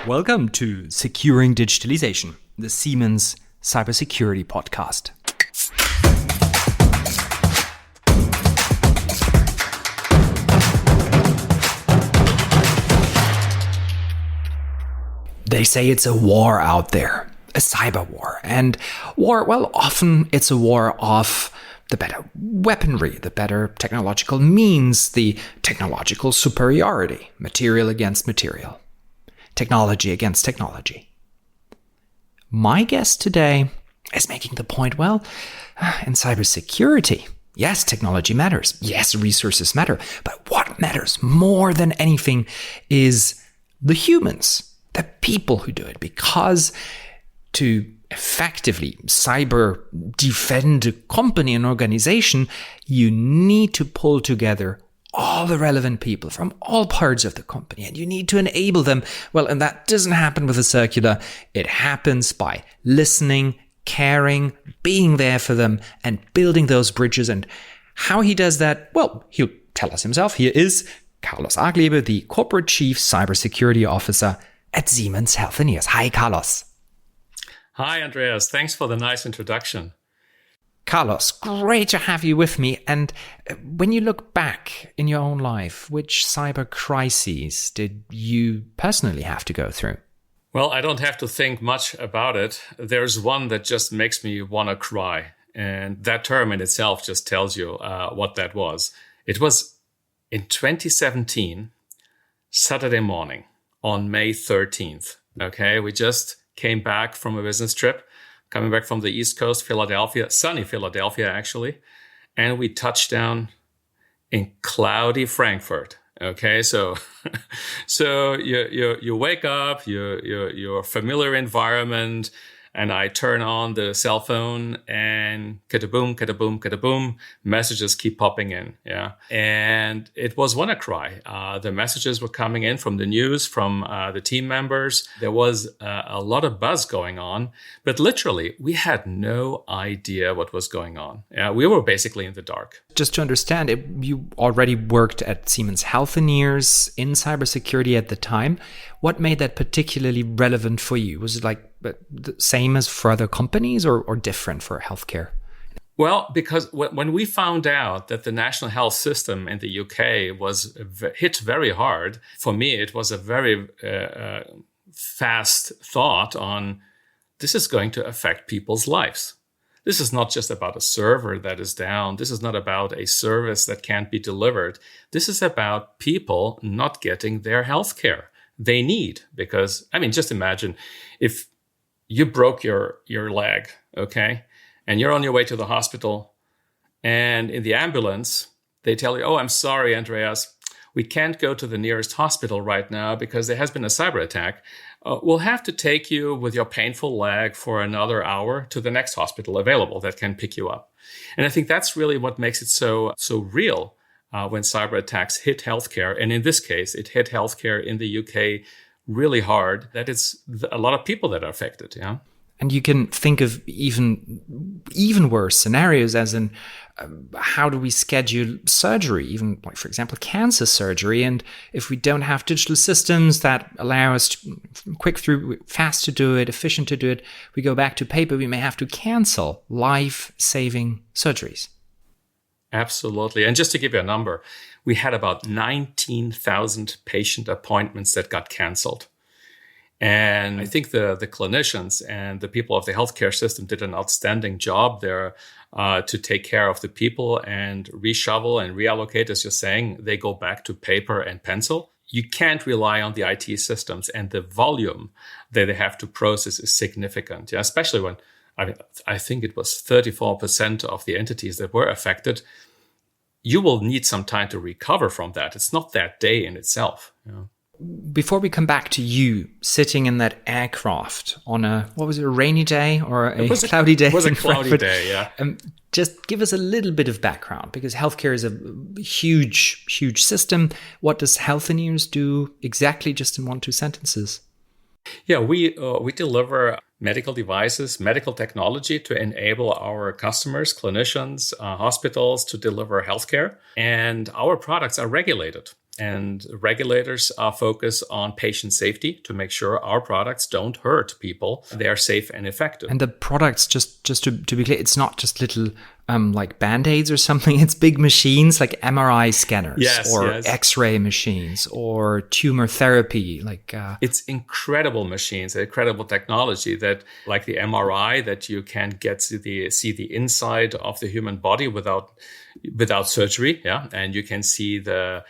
Welcome to Securing Digitalization, the Siemens Cybersecurity Podcast. They say it's a war out there, a cyber war. And war, well, often it's a war of the better weaponry, the better technological means, the technological superiority, material against material, technology against technology. My guest today is making the point, well, in cybersecurity, yes, technology matters. Yes, resources matter. But what matters more than anything is the humans, the people who do it. Because to effectively cyber defend a company and organization, you need to pull together all the relevant people from all parts of the company, and you need to enable them. Well, and that doesn't happen with a circular. It happens by listening, caring, being there for them, and building those bridges. And how he does that, well, he'll tell us himself. Here is Carlos Arglebe, the Corporate Chief Cybersecurity Officer at Siemens Healthineers. Hi, Carlos. Hi, Andreas. Thanks for the nice introduction. Carlos, great to have you with me. And when you look back in your own life, which cyber crises did you personally have to go through? Well, I don't have to think much about it. There's one that just makes me want to cry. And that term in itself just tells you what that was. It was in 2017, Saturday morning on May 13th. Okay, we just came back from a business trip. Coming back from the East Coast, Philadelphia, sunny Philadelphia, actually. And we touched down in cloudy Frankfurt. Okay, so you wake up, your familiar environment, and I turn on the cell phone and kadaboom, kadaboom, kadaboom, messages keep popping in. Yeah. And it was WannaCry. The messages were coming in from the news, from the team members. There was a lot of buzz going on, but literally we had no idea what was going on. Yeah, we were basically in the dark. Just to understand, you already worked at Siemens Healthineers in cybersecurity at the time. What made that particularly relevant for you? Was it like the same as for other companies or different for healthcare? Well, because when we found out that the national health system in the UK was hit very hard, for me, it was a very fast thought on this is going to affect people's lives. This is not just about a server that is down. This is not about a service that can't be delivered. This is about people not getting their health care they need. Because, I mean, just imagine if you broke your leg, okay, and you're on your way to the hospital, and in the ambulance, they tell you, oh, I'm sorry, Andreas, we can't go to the nearest hospital right now because there has been a cyber attack. We'll have to take you with your painful leg for another hour to the next hospital available that can pick you up. And I think that's really what makes it so real when cyber attacks hit healthcare. And in this case, it hit healthcare in the UK really hard, that it's a lot of people that are affected. Yeah. And you can think of even worse scenarios, as in how do we schedule surgery, even like, for example, cancer surgery. And if we don't have digital systems that allow us fast to do it, efficient to do it, we go back to paper, we may have to cancel life-saving surgeries. Absolutely. And just to give you a number, we had about 19,000 patient appointments that got canceled. And I think the clinicians and the people of the healthcare system did an outstanding job there to take care of the people and reshovel and reallocate. As you're saying, they go back to paper and pencil. You can't rely on the IT systems, and the volume that they have to process is significant. Yeah, especially when I think it was 34% of the entities that were affected. You will need some time to recover from that. It's not that day in itself. You know? Before we come back to you sitting in that aircraft on a rainy day or a cloudy day? It was a cloudy day, yeah. Just give us a little bit of background, because healthcare is a huge, huge system. What does Healthineers do exactly, just in 1-2 sentences? Yeah, we deliver medical devices, medical technology to enable our customers, clinicians, hospitals to deliver healthcare. And our products are regulated. And regulators are focused on patient safety to make sure our products don't hurt people. They are safe and effective. And the products, just to be clear, it's not just little like Band-Aids or something. It's big machines like MRI scanners or X-ray machines or tumor therapy. It's incredible machines, incredible technology that, like the MRI, that you can get to see the inside of the human body without surgery. Yeah, and you can see the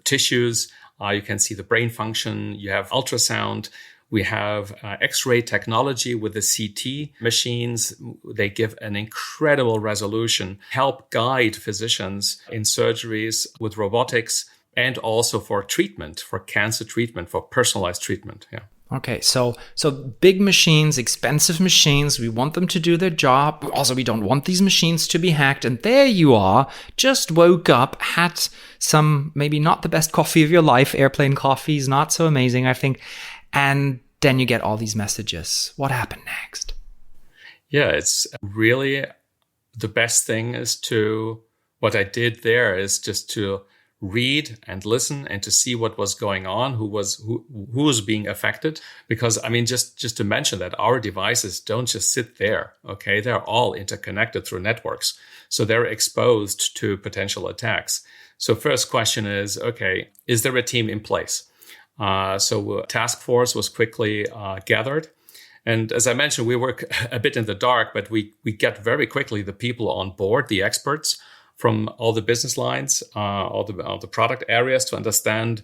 tissues. You can see the brain function. You have ultrasound. We have X-ray technology with the CT machines. They give an incredible resolution, help guide physicians in surgeries with robotics, and also for treatment, for cancer treatment, for personalized treatment. Yeah. Okay, so big machines, expensive machines, we want them to do their job. Also, we don't want these machines to be hacked. And there you are, just woke up, had some, maybe not the best coffee of your life. Airplane coffee is not so amazing, I think. And then you get all these messages. What happened next? Yeah, it's really the best thing what I did there is just to read and listen and to see what was going on, who was being affected. Because, I mean, just to mention that our devices don't just sit there, okay? They're all interconnected through networks. So they're exposed to potential attacks. So first question is, okay, is there a team in place? So a task force was quickly gathered. And as I mentioned, we work a bit in the dark, but we get very quickly the people on board, the experts from all the business lines, all the product areas, to understand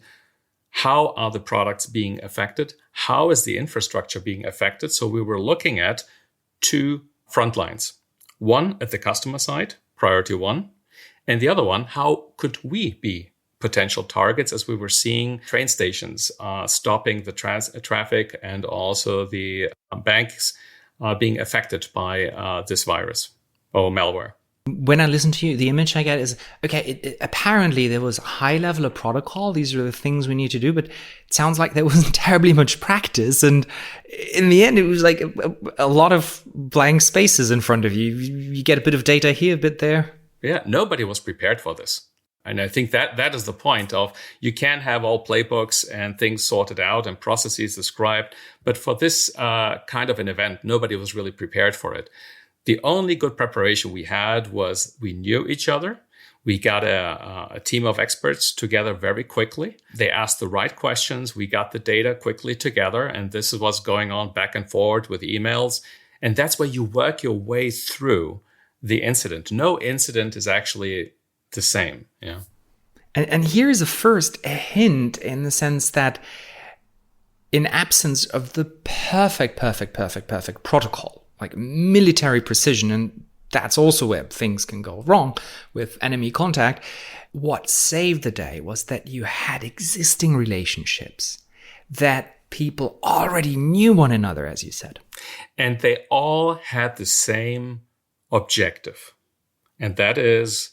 how are the products being affected, how is the infrastructure being affected. So we were looking at two front lines. One at the customer side, priority one, and the other one, how could we be potential targets, as we were seeing train stations stopping the traffic and also the banks being affected by this virus or malware. When I listen to you, the image I get is, okay, apparently there was a high level of protocol. These are the things we need to do, but it sounds like there wasn't terribly much practice. And in the end, it was like a lot of blank spaces in front of you. You get a bit of data here, a bit there. Yeah, nobody was prepared for this. And I think that is the point of, you can have all playbooks and things sorted out and processes described. But for this kind of an event, nobody was really prepared for it. The only good preparation we had was we knew each other. We got a team of experts together very quickly. They asked the right questions. We got the data quickly together. And this is what's going on back and forth with emails. And that's where you work your way through the incident. No incident is actually the same. Yeah. And here is a hint in the sense that in absence of the perfect protocol, like military precision, and that's also where things can go wrong with enemy contact, what saved the day was that you had existing relationships, that people already knew one another, as you said. And they all had the same objective. And that is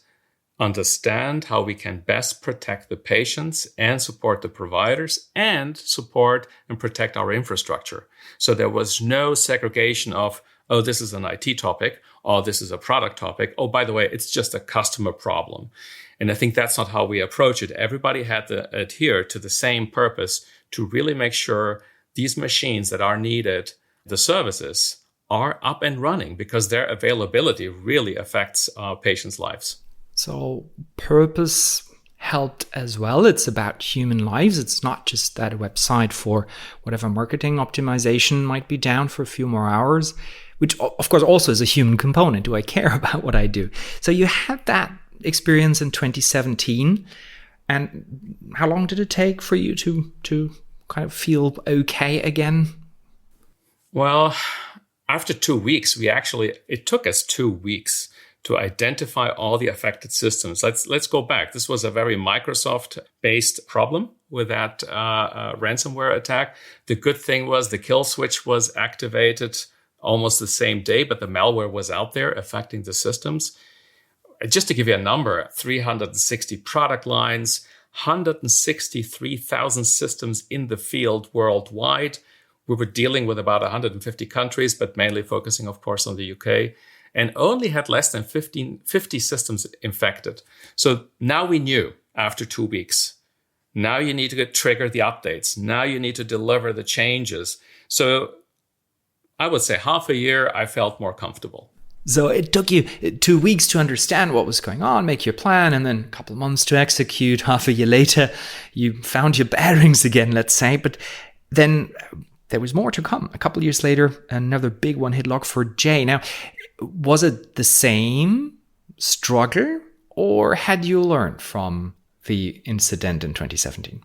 understand how we can best protect the patients and support the providers and support and protect our infrastructure. So there was no segregation of, oh, this is an IT topic, or this is a product topic. Oh, by the way, it's just a customer problem. And I think that's not how we approach it. Everybody had to adhere to the same purpose to really make sure these machines that are needed, the services, are up and running, because their availability really affects patients' lives. So purpose helped as well. It's about human lives. It's not just that a website for whatever marketing optimization might be down for a few more hours, which of course also is a human component. Do I care about what I do? So you had that experience in 2017. And how long did it take for you to kind of feel okay again? Well, after 2 weeks, it took us 2 weeks to identify all the affected systems. Let's go back. This was a very Microsoft-based problem with that ransomware attack. The good thing was the kill switch was activated almost the same day, but the malware was out there affecting the systems. Just to give you a number, 360 product lines, 163,000 systems in the field worldwide. We were dealing with about 150 countries, but mainly focusing, of course, on the UK. And only had less than 50 systems infected. So now we knew after 2 weeks Now you need to trigger the updates. Now you need to deliver the changes. So I would say half a year, I felt more comfortable. So it took you 2 weeks to understand what was going on, make your plan, and then a couple of months to execute. Half a year later, you found your bearings again, let's say. But then there was more to come. A couple of years later, another big one hit Log4j. Now, was it the same struggle, or had you learned from the incident in 2017?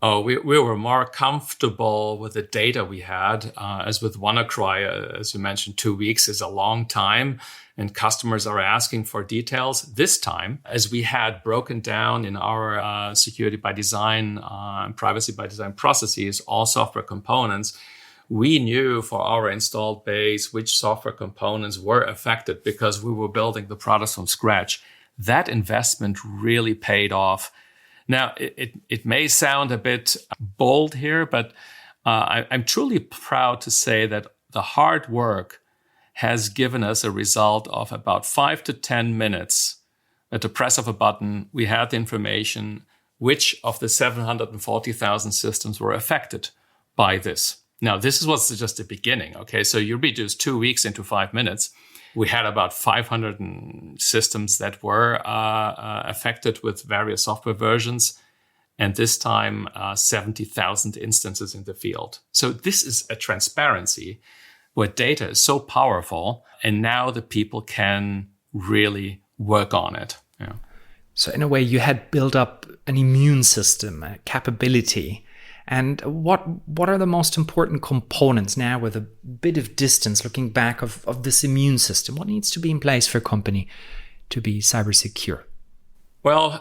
Oh, we were more comfortable with the data we had. As with WannaCry, as you mentioned, 2 weeks is a long time, and customers are asking for details. This time, as we had broken down in our security by design and privacy by design processes, all software components, we knew for our installed base which software components were affected because we were building the products from scratch. That investment really paid off. Now, it may sound a bit bold here, but I'm truly proud to say that the hard work has given us a result of about 5 to 10 minutes. At the press of a button, we had the information which of the 740,000 systems were affected by this. Now, this was just the beginning, okay? So you reduce 2 weeks into 5 minutes. We had about 500 systems that were affected with various software versions, and this time 70,000 instances in the field. So this is a transparency where data is so powerful, and now the people can really work on it. Yeah. So in a way, you had built up an immune system, a capability. And what are the most important components now with a bit of distance looking back of this immune system? What needs to be in place for a company to be cyber secure? Well,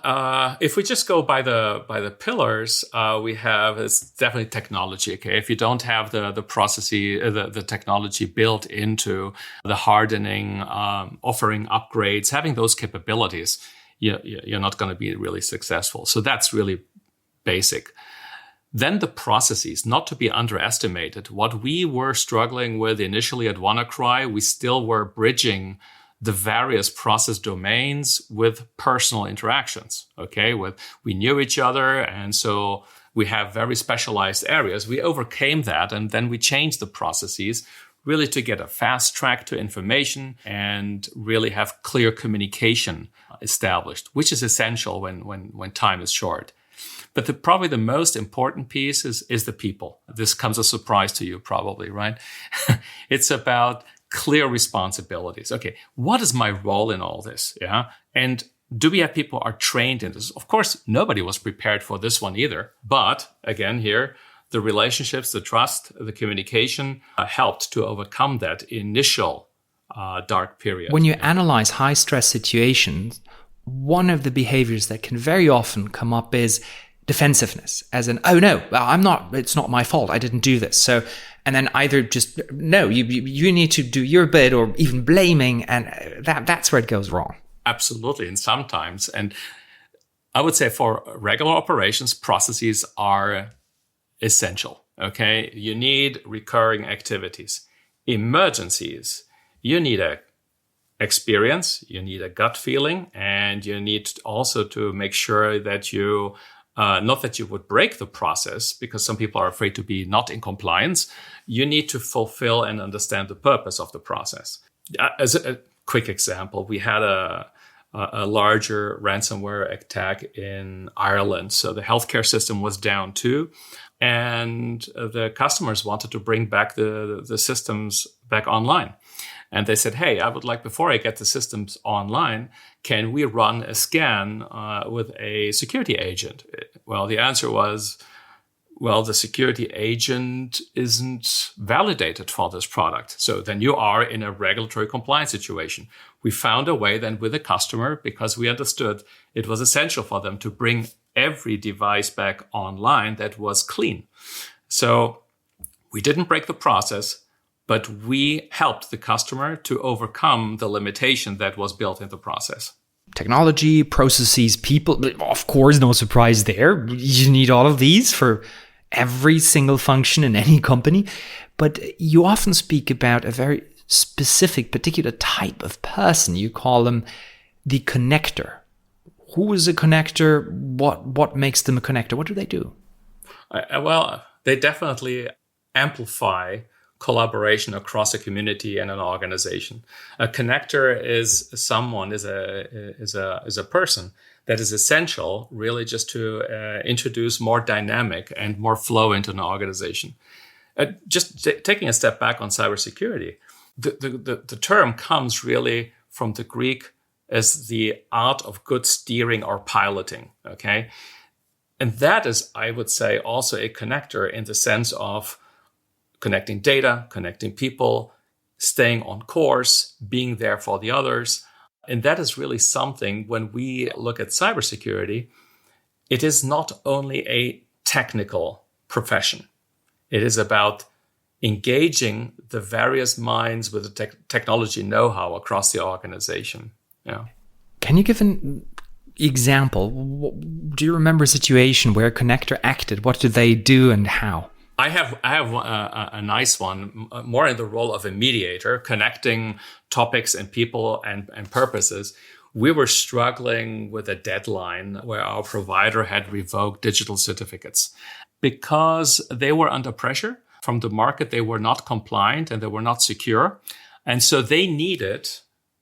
if we just go by the pillars, we have it's definitely technology. Okay, if you don't have the processes, the technology built into the hardening, offering upgrades, having those capabilities, you're not going to be really successful. So that's really basic. Then the processes, not to be underestimated. What we were struggling with initially at WannaCry, we still were bridging the various process domains with personal interactions. Okay, we knew each other, and so we have very specialized areas. We overcame that, and then we changed the processes really to get a fast track to information and really have clear communication established, which is essential when time is short. But probably the most important piece is the people. This comes as a surprise to you probably, right? It's about clear responsibilities. Okay, what is my role in all this? Yeah. And do we have people who are trained in this? Of course, nobody was prepared for this one either. But again, here, the relationships, the trust, the communication helped to overcome that initial dark period. When you analyze high stress situations, one of the behaviors that can very often come up is defensiveness, as in, oh no, it's not my fault, I didn't do this. So, and then either just, no, you need to do your bit, or even blaming, and that's where it goes wrong. Absolutely, and sometimes. And I would say for regular operations, processes are essential, okay? You need recurring activities. Emergencies, you need a experience, you need a gut feeling, and you need also to make sure that you not that you would break the process, because some people are afraid to be not in compliance. You need to fulfill and understand the purpose of the process. As a quick example, we had a larger ransomware attack in Ireland. So the healthcare system was down too. And the customers wanted to bring back the systems back online. And they said, hey, I would like, before I get the systems online, can we run a scan with a security agent? Well, the answer was, well, the security agent isn't validated for this product. So then you are in a regulatory compliance situation. We found a way then with the customer, because we understood it was essential for them to bring every device back online that was clean. So we didn't break the process, but we helped the customer to overcome the limitation that was built in the process. Technology, processes, people, of course, no surprise there. You need all of these for every single function in any company. But you often speak about a very specific, particular type of person. You call them the connector. who is a connector? What makes them a connector? What do they do? Well, they definitely amplify collaboration across a community and an organization. A connector is a person that is essential really just to introduce more dynamic and more flow into an organization. Taking a step back on cybersecurity, the term comes really from the Greek as the art of good steering or piloting, okay? And that is, I would say, also a connector in the sense of connecting data, connecting people, staying on course, being there for the others. And that is really something when we look at cybersecurity, it is not only a technical profession. It is about engaging the various minds with the technology know-how across the organization. Yeah. Can you give an example? Do you remember a situation where a connector acted? What do they do and how? I have a nice one, more in the role of a mediator, connecting topics and people and purposes. We were struggling with a deadline where our provider had revoked digital certificates because they were under pressure from the market. They were not compliant and they were not secure. And so they needed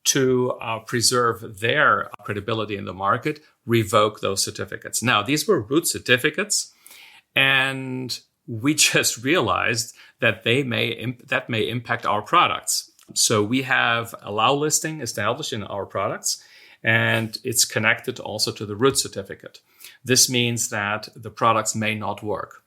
to preserve their credibility in the market, revoke those certificates. Now, these were root certificates, and we just realized that that may impact our products. So we have allow listing established in our products, and it's connected also to the root certificate. This means that the products may not work.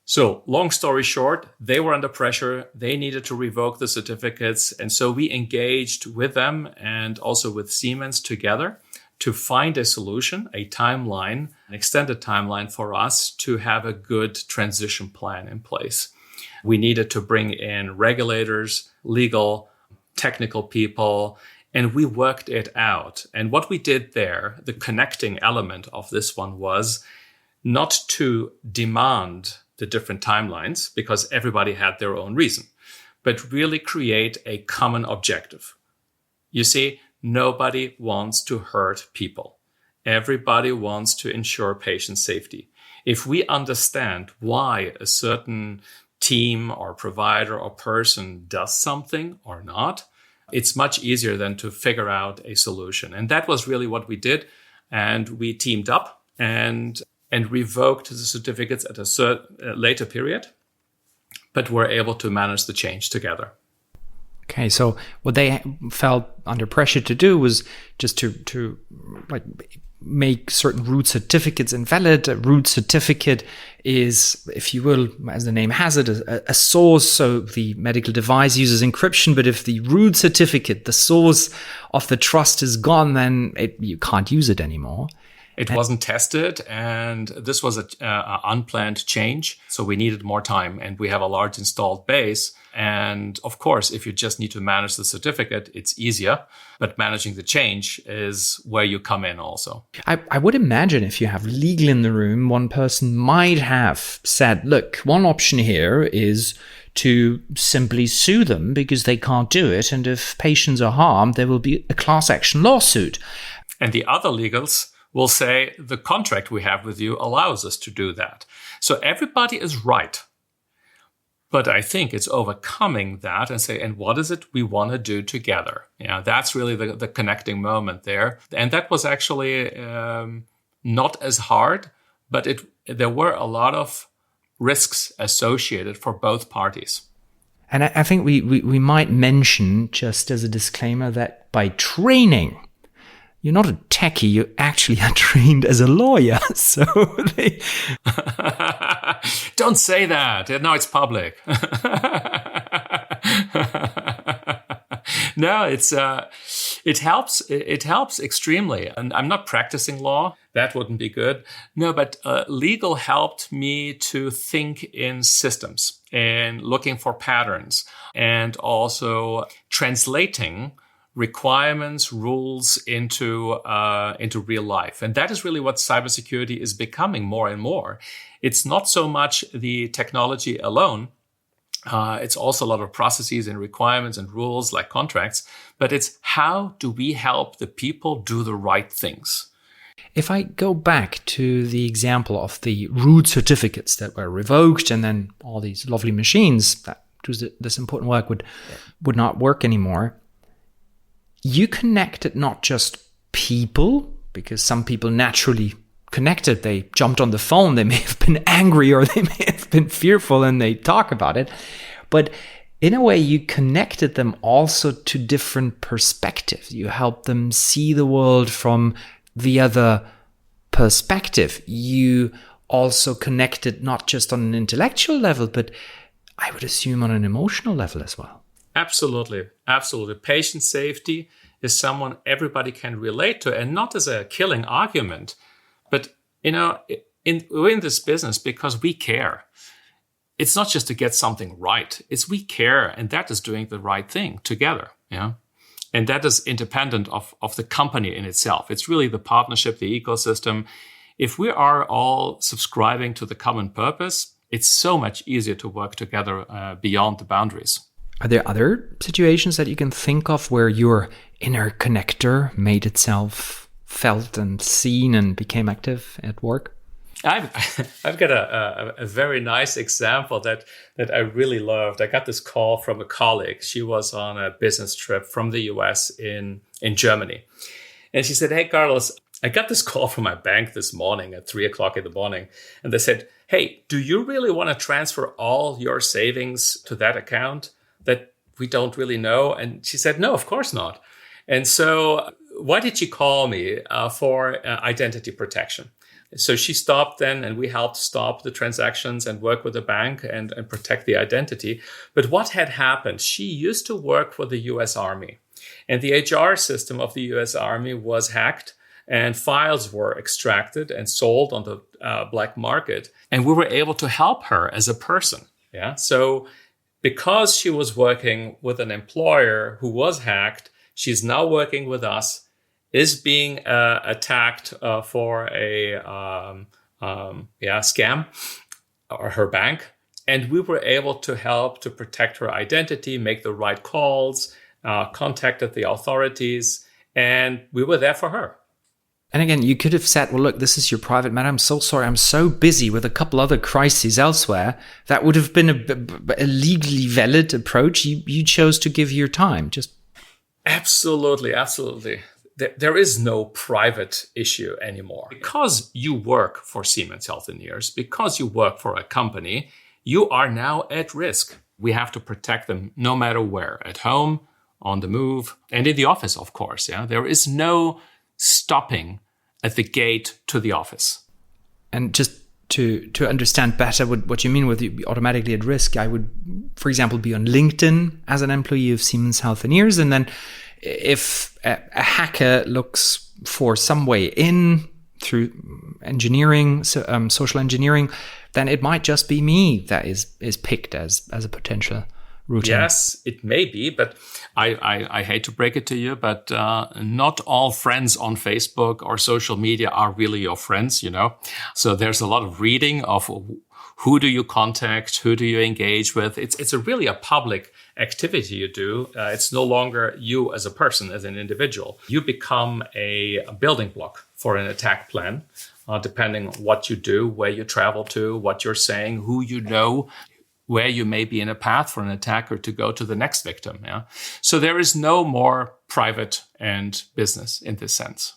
So long story short, they were under pressure. They needed to revoke the certificates. And so we engaged with them and also with Siemens together to find a solution, a timeline, an extended timeline for us to have a good transition plan in place. We needed to bring in regulators, legal, technical people, and we worked it out. And what we did there, the connecting element of this one was not to demand the different timelines because everybody had their own reason, but really create a common objective. You see, nobody wants to hurt people. Everybody wants to ensure patient safety. If we understand why a certain team or provider or person does something or not, it's much easier than to figure out a solution. And that was really what we did. And we teamed up and revoked the certificates at a later period, but were able to manage the change together. Okay, so what they felt under pressure to do was just to like make certain root certificates invalid. A root certificate is, if you will, as the name has it, a source. So the medical device uses encryption, but if the root certificate, the source of the trust, is gone, then you can't use it anymore. It wasn't tested, and this was an unplanned change. So we needed more time, and we have a large installed base. And of course, if you just need to manage the certificate, it's easier. But managing the change is where you come in also. I would imagine if you have legal in the room, one person might have said, look, one option here is to simply sue them because they can't do it. And if patients are harmed, there will be a class action lawsuit. And the other legals will say the contract we have with you allows us to do that. So everybody is right. But I think it's overcoming that and say, and what is it we want to do together? Yeah, that's really the connecting moment there. And that was actually not as hard, but there were a lot of risks associated for both parties. And I think we might mention, just as a disclaimer, that by training, you're not a techie, you actually are trained as a lawyer. So Don't say that. No, it's public. No, it helps. It helps extremely. And I'm not practicing law. That wouldn't be good. No, but legal helped me to think in systems and looking for patterns and also translating requirements, rules into real life. And that is really what cybersecurity is becoming more and more. It's not so much the technology alone. It's also a lot of processes and requirements and rules like contracts, but it's how do we help the people do the right things? If I go back to the example of the root certificates that were revoked and then all these lovely machines that do this important work would not work anymore, you connected not just people, because some people naturally connected, they jumped on the phone, they may have been angry or they may have been fearful and they talk about it, but in a way you connected them also to different perspectives. You helped them see the world from the other perspective. You also connected not just on an intellectual level, but I would assume on an emotional level as well. Absolutely. Absolutely. Patient safety is someone everybody can relate to, and not as a killing argument, but, we're in this business because we care. It's not just to get something right. It's we care, and that is doing the right thing together. Yeah. And that is independent of the company in itself. It's really the partnership, the ecosystem. If we are all subscribing to the common purpose, it's so much easier to work together beyond the boundaries. Are there other situations that you can think of where your inner connector made itself felt and seen and became active at work? I've got a very nice example that I really loved. I got this call from a colleague. She was on a business trip from the US in Germany. And she said, "Hey, Carlos, I got this call from my bank this morning at 3:00 in the morning. And they said, 'Hey, do you really want to transfer all your savings to that account that we don't really know?' And she said, 'No, of course not.' And so why did she call me for identity protection?" So she stopped then, and we helped stop the transactions and work with the bank and protect the identity. But what had happened, she used to work for the US Army, and the HR system of the US Army was hacked, and files were extracted and sold on the black market. And we were able to help her as a person. Yeah. So because she was working with an employer who was hacked, she's now working with us, is being attacked for a scam, or her bank. And we were able to help to protect her identity, make the right calls, contacted the authorities, and we were there for her. And again, you could have said, well, look, this is your private matter. I'm so sorry. I'm so busy with a couple other crises elsewhere. That would have been a legally valid approach. You chose to give your time. Absolutely. There is no private issue anymore. Because you work for Siemens Healthineers, because you work for a company, you are now at risk. We have to protect them no matter where, at home, on the move, and in the office, of course. Yeah, there is no stopping at the gate to the office. And just to understand better what you mean with automatically at risk, I would, for example, be on LinkedIn as an employee of Siemens Healthineers, and then if a hacker looks for some way in through engineering, social engineering, then it might just be me that is picked as a potential routine. Yes, it may be, but I hate to break it to you, but not all friends on Facebook or social media are really your friends, So there's a lot of reading of who do you contact, who do you engage with. It's really a public activity you do. It's no longer you as a person, as an individual. You become a building block for an attack plan, depending on what you do, where you travel to, what you're saying, who you know, where you may be in a path for an attacker to go to the next victim. Yeah. So there is no more private and business in this sense.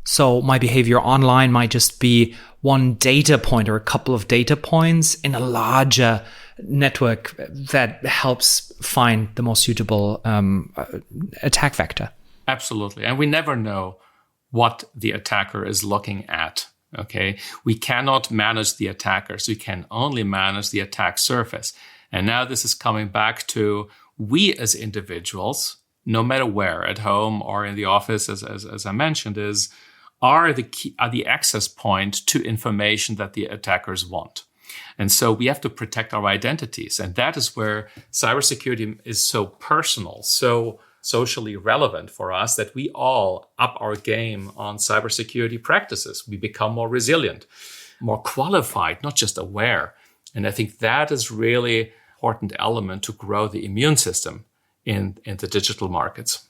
So my behavior online might just be one data point or a couple of data points in a larger network that helps find the most suitable attack vector. Absolutely. And we never know what the attacker is looking at. Okay, we cannot manage the attackers. We can only manage the attack surface. And now this is coming back to we as individuals, no matter where, at home or in the office, as I mentioned, are the access point to information that the attackers want. And so we have to protect our identities. And that is where cybersecurity is so personal, so socially relevant for us, that we all up our game on cybersecurity practices. We become more resilient, more qualified, not just aware. And I think that is really an important element to grow the immune system in the digital markets.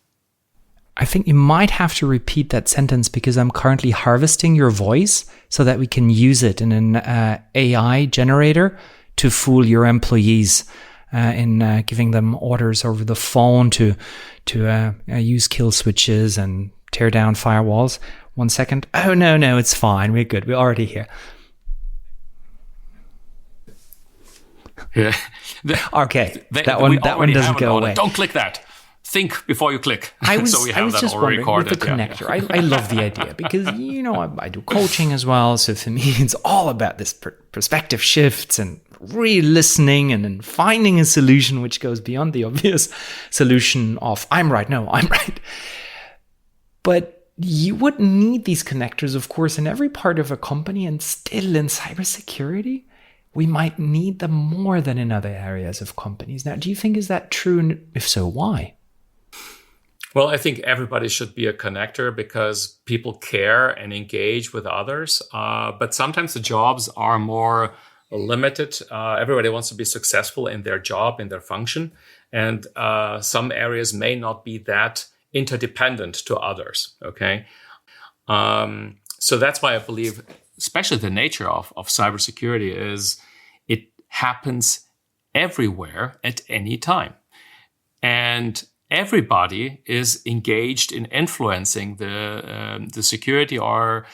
I think you might have to repeat that sentence because I'm currently harvesting your voice so that we can use it in an AI generator to fool your employees in giving them orders over the phone to use kill switches and tear down firewalls. 1 second. Oh, no, it's fine. We're good. We're already here. Yeah. Okay. That one doesn't go away. Don't click that. Think before you click. I was that just wondering with the connector. Yeah. I love the idea because, I do coaching as well. So for me, it's all about this perspective shifts and really listening and then finding a solution which goes beyond the obvious solution of I'm right. No, I'm right. But you would need these connectors, of course, in every part of a company, and still in cybersecurity, we might need them more than in other areas of companies. Now, do you think is that true? And if so, why? Well, I think everybody should be a connector because people care and engage with others. But sometimes the jobs are more limited. Everybody wants to be successful in their job, in their function. And some areas may not be that interdependent to others. Okay. So that's why I believe, especially the nature of cybersecurity is it happens everywhere at any time. And everybody is engaged in influencing the security or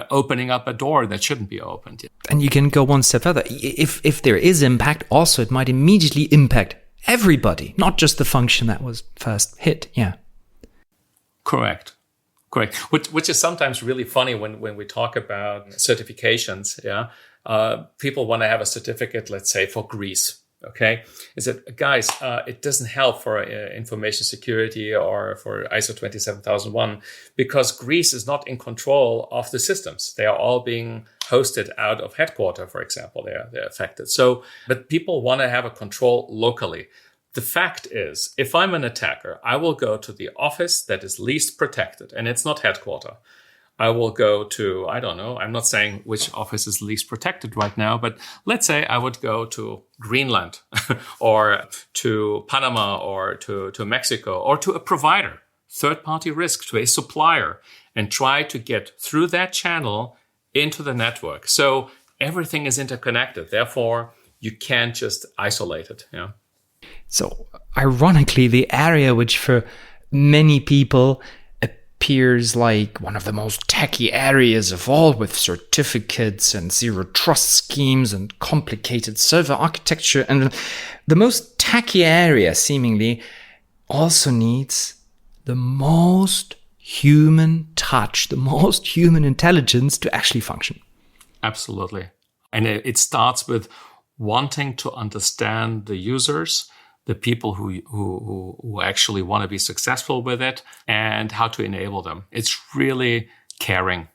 opening up a door that shouldn't be opened. And you can go one step further. If there is impact, also it might immediately impact everybody, not just the function that was first hit. Yeah. Correct. Which is sometimes really funny when we talk about certifications. Yeah. People want to have a certificate, let's say, for Greece. Okay. Is that, guys, it doesn't help for information security or for ISO 27001 because Greece is not in control of the systems. They are all being hosted out of headquarters, for example. They're affected. So, but people want to have a control locally. The fact is, if I'm an attacker, I will go to the office that is least protected, and it's not headquarters. I will go to, I don't know, I'm not saying which office is least protected right now, but let's say I would go to Greenland or to Panama or to Mexico or to a provider, third-party risk, to a supplier, and try to get through that channel into the network. So everything is interconnected. Therefore, you can't just isolate it. Yeah. So ironically, the area which for many people appears like one of the most techy areas of all, with certificates and zero trust schemes and complicated server architecture, and the most techy area seemingly also needs the most human touch, the most human intelligence to actually function. Absolutely. And it starts with wanting to understand the users, the people who actually want to be successful with it, and how to enable them. It's really caring.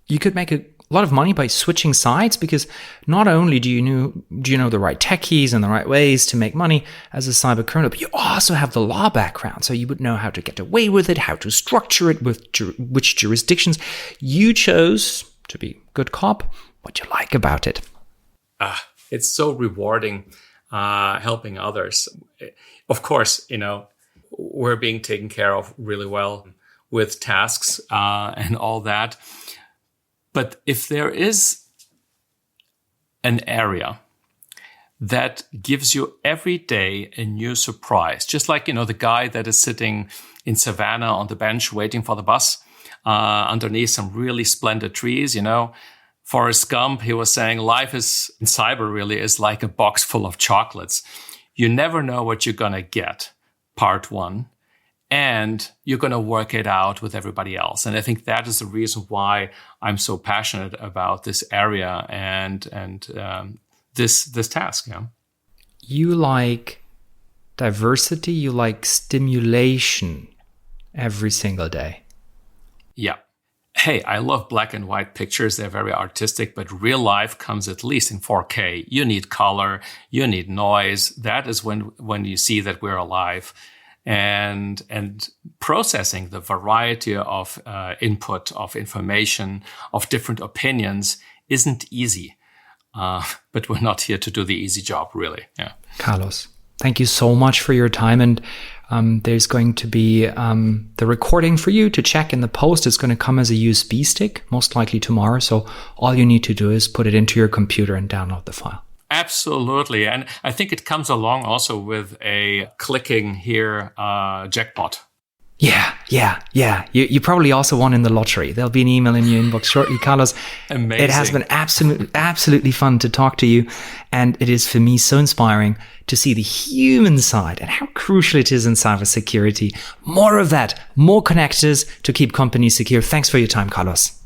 You could make a lot of money by switching sides, because not only do you know the right techies and the right ways to make money as a cyber criminal, but you also have the law background. So you would know how to get away with it, how to structure it, with which jurisdictions. You chose to be good cop. What you like about it? It's so rewarding. Helping others. Of course, we're being taken care of really well with tasks and all that. But if there is an area that gives you every day a new surprise, just like, the guy that is sitting in Savannah on the bench waiting for the bus underneath some really splendid trees, Forrest Gump, he was saying life is in cyber really is like a box full of chocolates. You never know what you're going to get, part one, and you're going to work it out with everybody else. And I think that is the reason why I'm so passionate about this area and this task. Yeah. You like diversity, you like stimulation every single day. Yeah. Hey, I love black and white pictures. They're very artistic, but real life comes at least in 4K. You need color, you need noise. That is when you see that we're alive. And processing the variety of input, of information, of different opinions isn't easy. But we're not here to do the easy job, really. Yeah. Carlos, thank you so much for your time. And There's going to be the recording for you to check in the post. It's going to come as a USB stick, most likely tomorrow. So all you need to do is put it into your computer and download the file. Absolutely. And I think it comes along also with a clicking here jackpot. Yeah. You probably also won in the lottery. There'll be an email in your inbox shortly, Carlos. Amazing. It has been absolutely fun to talk to you. And it is for me so inspiring to see the human side and how crucial it is in cybersecurity. More of that, more connectors to keep companies secure. Thanks for your time, Carlos.